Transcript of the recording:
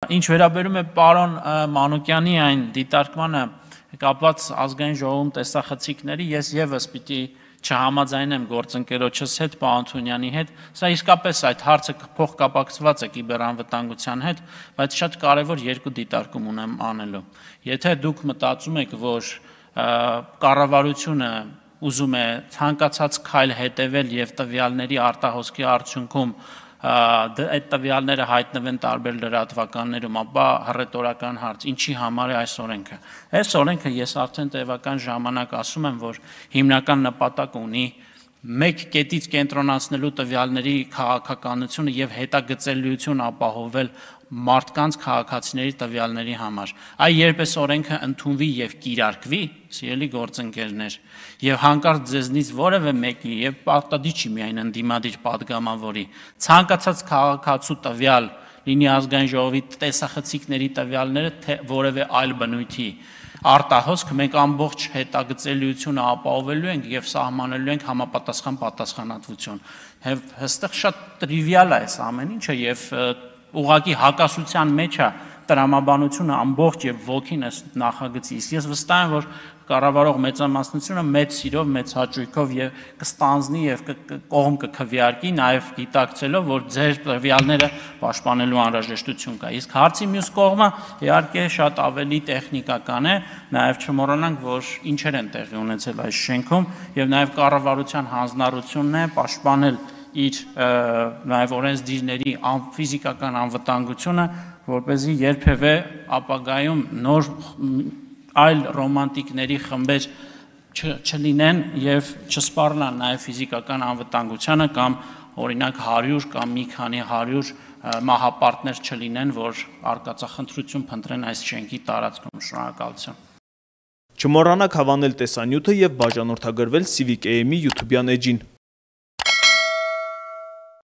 Ինչ վերաբերում է պարոն Մանուկյանի այն դիտարկմանը կապված ազգային ժողովում տեսախցիկների, ես եւս պիտի չհամաձայնեմ գործընկերոջս հետ, պարոն Թունյանի հետ, սա իսկապես այդ հարցը փոխկապակցված է կիբերանվտանգության հետ, բայց շատ կարևոր երկու դիտարկում ունեմ անելու։ Եթե դուք մտածում եք, որ կառավարությունը ուզում է ցանկացած քայլ հետևել եւ տվյալների արտահոսքի արդյունքում այդ տվյալները հայտնվեն տարբեր լրատվականներում, ապա հռետորական հարց, ինչի համար է այս օրենքը։ Այս օրենքը ես արդեն տևական ժամանակ ասում եմ, որ հիմնական նպատակ ունի մեկ կետից կենտրոնացնելու տվյալների քաղաքականությունը եւ հետագծելիություն ապահովել մարդկանց քաղաքացիների տվյալների համար։ Այ երբ այս օրենքը ընդունվի եւ կիրարկվի, սիրելի գործընկերներ, եւ հանկարծ ձեզնից որևէ մեկի եւ պարտադիր չի միայն ընդդիմադիր падգամավորի ցանկացած քաղաքացու տվյալ, լինի ազգային ժողովի տեսախցիկների տվյալները, թե որևէ այլ բնույթի արտահոսք, մենք ամբողջ հետագծելիությունը ապահովելու ենք եւ սահմանելու ենք համապատասխան պատասխանատվություն։ Հստակ շատ տրիվիալ է այս ամեն ինչը եւ ուղղակի հակասության մեջ է տրամաբանությունը ամբողջ եւ ոգին այս նախագծի։ Ես վստահ եմ, որ կառավարող մեծամասնությունը մեծ սիրով, մեծ հաճույքով եւ կստանձնի եւ կողմ կքվեարկի, նաեւ գիտակցելով, որ ձեր տվյալները պաշտպանելու անհրաժեշտություն կա։ Իսկ հարցի մյուս կողմը իհարկե շատ ավելի տեխնիկական է, նաեւ չմոռանանք, որ ինչեր են տեղի ունեցել այս շենքում եւ նաեւ կառավարության հանձնառությունն է պաշտպանել իր նաեւ օրենսդիրների ֆիզիկական անվտանգությունը, որպեսզի երբևէ ապագայում նոր այլ ռոմանտիկների խմբեր չլինեն եւ չսպառնան նաեւ ֆիզիկական անվտանգությանը կամ օրինակ 100 կամ մի քանի 100 մահապարտներ չլինեն, որ արկածախնդրություն փնտրեն այս շենքի տարածքում։ Շնորհակալություն։ Չմոռանաք հավանել տեսանյութը եւ բաժանորդագրվել Civic AM-ի YouTube-յան էջին։